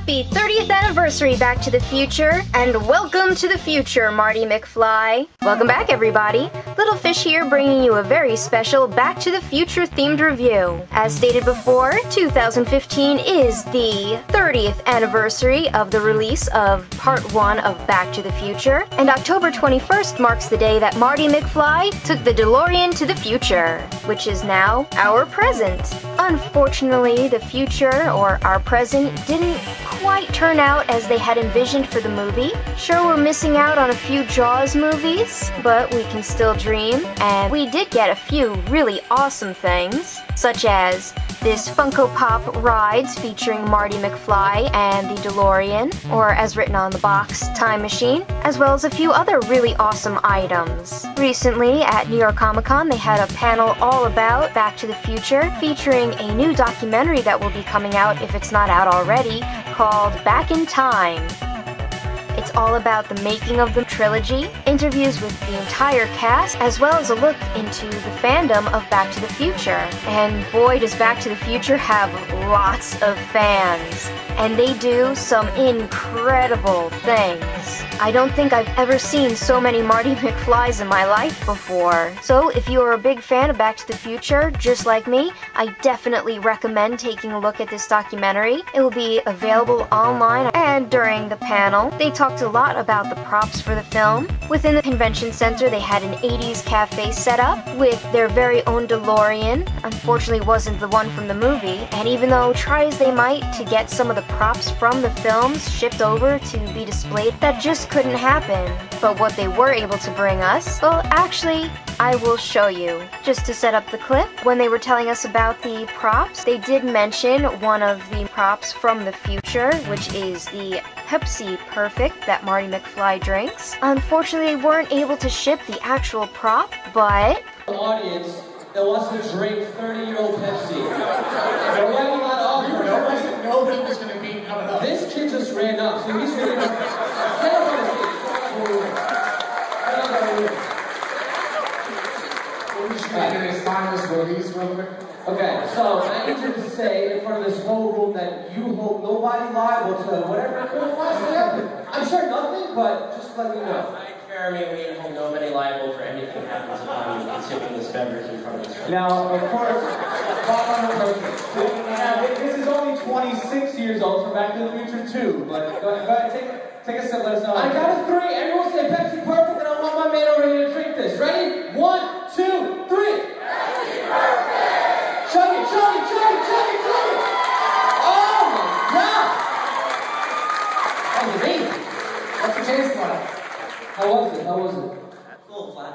Happy 30th anniversary, Back to the Future, and welcome to the future, Marty McFly. Welcome back, everybody. Little Fish here bringing you a very special Back to the Future themed review. As stated before, 2015 is the 30th anniversary of the release of Part 1 of Back to the Future, and October 21st marks the day that Marty McFly took the DeLorean to the future, which is now our present. Unfortunately, the future, or our present, didn't quite turn out as they had envisioned for the movie. Sure, we're missing out on a few Jaws movies, but we can still dream, and we did get a few really awesome things, such as this Funko Pop Rides featuring Marty McFly and the DeLorean, or as written on the box, Time Machine, as well as a few other really awesome items. Recently, at New York Comic Con, they had a panel all about Back to the Future, featuring a new documentary that will be coming out, if it's not out already, called Back in Time. It's all about the making of the trilogy, interviews with the entire cast, as well as a look into the fandom of Back to the Future. And boy, does Back to the Future have lots of fans. And they do some incredible things. I don't think I've ever seen so many Marty McFlys in my life before. So if you are a big fan of Back to the Future, just like me, I definitely recommend taking a look at this documentary. It will be available online, and during the panel, they talked a lot about the props for the film. Within the convention center, they had an 80s cafe set up with their very own DeLorean. Unfortunately, it wasn't the one from the movie, and even though try as they might to get some of the props from the films shipped over to be displayed, that just couldn't happen. But what they were able to bring us, well, actually, I will show you. Just to set up the clip, when they were telling us about the props, they did mention one of the props from the future, which is the Pepsi Perfect that Marty McFly drinks. Unfortunately, they weren't able to ship the actual prop, but the audience that wants to drink 30-year-old Pepsi. They're waiting on offer. Nobody was going to beat up. This kid just ran up, so he's ready to get up on the stage. Okay, so I need you to say in front of this whole room that you hold nobody liable to whatever possibly happened. I'm sure nothing, but just let me know. I, Jeremy, we hold nobody liable for anything that happens upon you consuming this beverage in front of us. Now, of course, this is only 26 years old from Back to the Future 2, but go ahead, take a sip, let us know. I got a 3, everyone say Pepsi Perfect, and I want my man over here to drink this. Ready? 1, 2, 3. Pepsi Perfect! Chug it, chug it, chug it, chug it, chug it! Oh my God! That was amazing. What's the taste like? How was it? How was it? A little flat.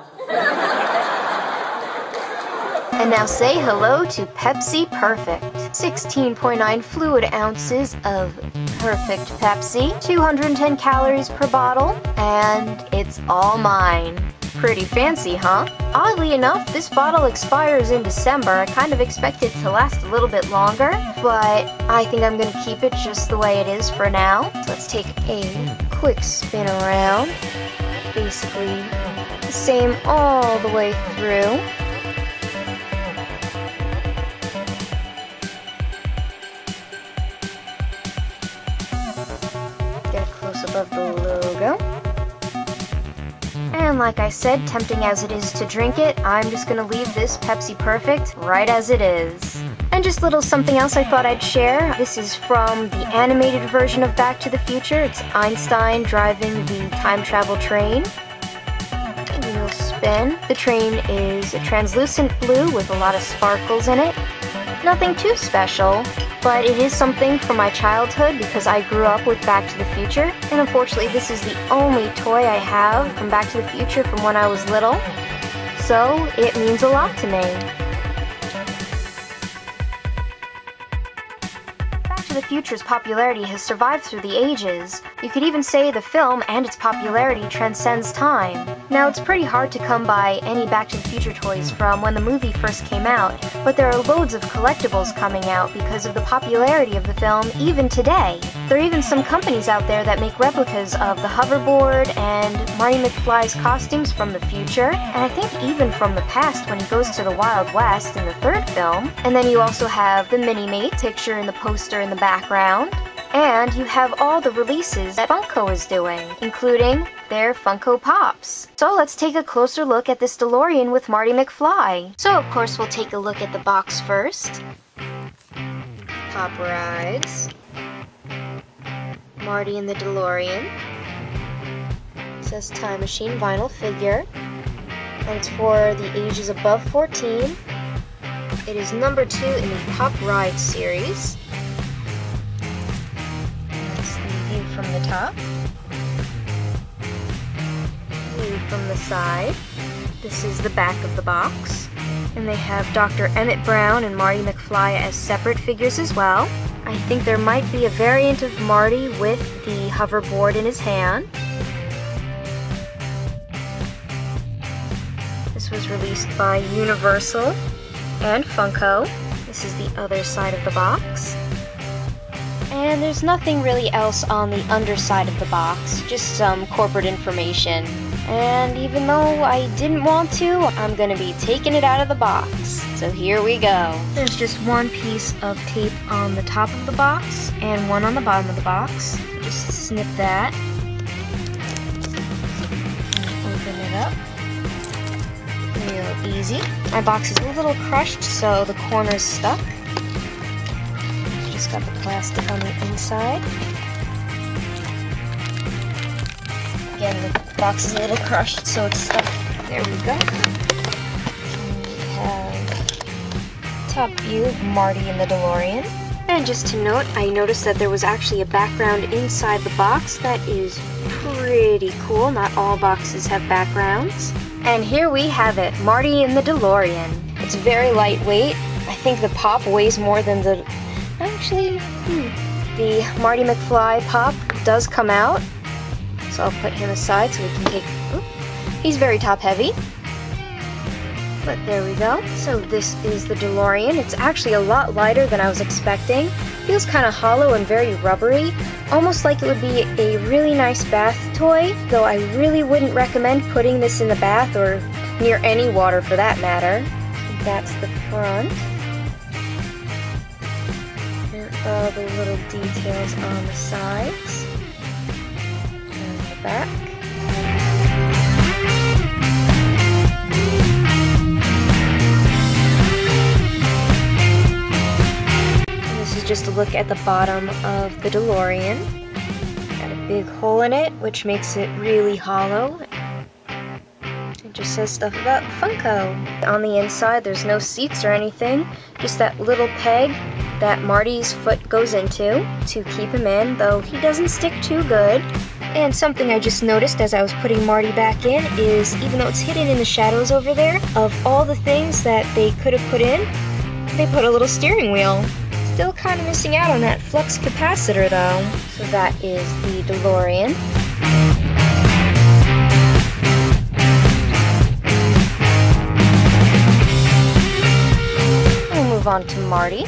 And now say hello to Pepsi Perfect. 16.9 fluid ounces of perfect Pepsi, 210 calories per bottle, and it's all mine. Pretty fancy, huh? Oddly enough, this bottle expires in December. I kind of expect it to last a little bit longer, but I think I'm gonna keep it just the way it is for now. So let's take a quick spin around. Basically the same all the way through. Get a close-up of the logo. And like I said, tempting as it is to drink it, I'm just gonna leave this Pepsi Perfect right as it is. And just a little something else I thought I'd share. This is from the animated version of Back to the Future. It's Einstein driving the time travel train. We'll spin. The train is a translucent blue with a lot of sparkles in it. Nothing too special, but it is something from my childhood because I grew up with Back to the Future, and unfortunately this is the only toy I have from Back to the Future from when I was little, so it means a lot to me. Back to the Future's popularity has survived through the ages. You could even say the film and its popularity transcends time. Now, it's pretty hard to come by any Back to the Future toys from when the movie first came out, but there are loads of collectibles coming out because of the popularity of the film even today. There are even some companies out there that make replicas of the hoverboard and Marty McFly's costumes from the future, and I think even from the past when he goes to the Wild West in the third film. And then you also have the Mini-Me picture in the poster in the background. And you have all the releases that Funko is doing, including their Funko Pops. So let's take a closer look at this DeLorean with Marty McFly. So of course we'll take a look at the box first. Pop Rides. Marty and the DeLorean. It says Time Machine vinyl figure. And it's for the ages above 14. It is number 2 in the Pop Ride series. And that's the view from the top. View from the side. This is the back of the box. And they have Dr. Emmett Brown and Marty McFly as separate figures as well. I think there might be a variant of Marty with the hoverboard in his hand. This was released by Universal and Funko. This is the other side of the box. And there's nothing really else on the underside of the box, just some corporate information. And even though I didn't want to, I'm gonna be taking it out of the box. So here we go. There's just one piece of tape on the top of the box and one on the bottom of the box. Just snip that. And open it up. Real easy. My box is a little crushed, so the corner's stuck. Just got the plastic on the inside. Again, the box is a little crushed, so it's stuck. There we go. And we have top view of Marty and the DeLorean. And just to note, I noticed that there was actually a background inside the box that is pretty cool. Not all boxes have backgrounds. And here we have it, Marty and the DeLorean. It's very lightweight. I think the pop weighs more than the... Actually, the Marty McFly pop does come out. So I'll put him aside so we can take... Oops. He's very top heavy. But there we go. So this is the DeLorean. It's actually a lot lighter than I was expecting. Feels kind of hollow and very rubbery. Almost like it would be a really nice bath toy, though I really wouldn't recommend putting this in the bath or near any water for that matter. That's the front. Here are all the little details on the sides. And the back. Just a look at the bottom of the DeLorean. Got a big hole in it, which makes it really hollow. It just says stuff about Funko. On the inside, there's no seats or anything, just that little peg that Marty's foot goes into to keep him in, though he doesn't stick too good. And something I just noticed as I was putting Marty back in is, even though it's hidden in the shadows over there, of all the things that they could have put in, they put a little steering wheel. Still kind of missing out on that flux capacitor though. So that is the DeLorean. We'll move on to Marty,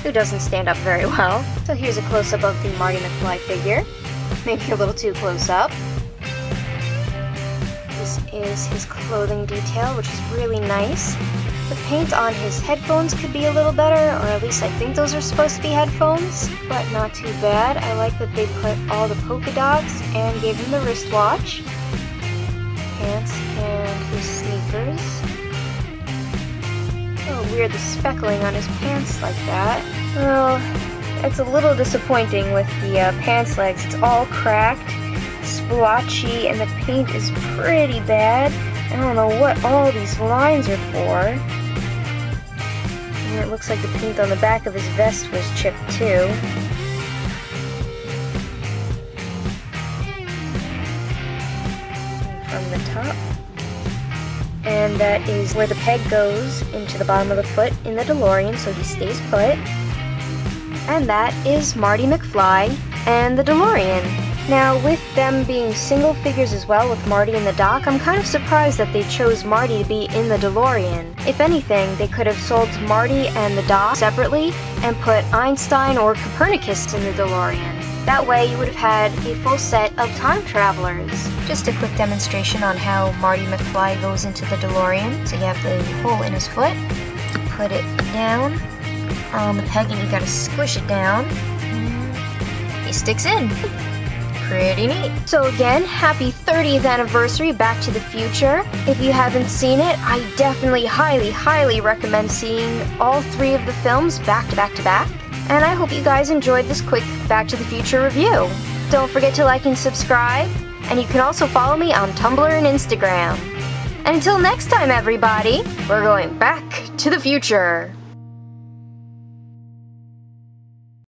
who doesn't stand up very well. So here's a close-up of the Marty McFly figure. Maybe a little too close up. This is his clothing detail, which is really nice. The paint on his headphones could be a little better, or at least I think those are supposed to be headphones, but not too bad. I like that they put all the polka dots and gave him the wristwatch, pants, and his sneakers. Oh, weird, the speckling on his pants like that. Well, it's a little disappointing with the pants legs. It's all cracked, splotchy, and the paint is pretty bad. I don't know what all these lines are for. And it looks like the paint on the back of his vest was chipped too. And from the top. And that is where the peg goes into the bottom of the foot in the DeLorean, so he stays put. And that is Marty McFly and the DeLorean. Now, with them being single figures as well with Marty and the Doc, I'm kind of surprised that they chose Marty to be in the DeLorean. If anything, they could have sold Marty and the Doc separately and put Einstein or Copernicus in the DeLorean. That way you would have had a full set of time travelers. Just a quick demonstration on how Marty McFly goes into the DeLorean. So you have the hole in his foot, put it down, on the peg and you gotta squish it down. He sticks in. Pretty neat. So again, happy 30th anniversary Back to the Future. If you haven't seen it, I definitely highly recommend seeing all 3 of the films back to back to back. And I hope you guys enjoyed this quick Back to the Future review. Don't forget to like and subscribe, and you can also follow me on Tumblr and Instagram. And until next time, everybody, we're going back to the future.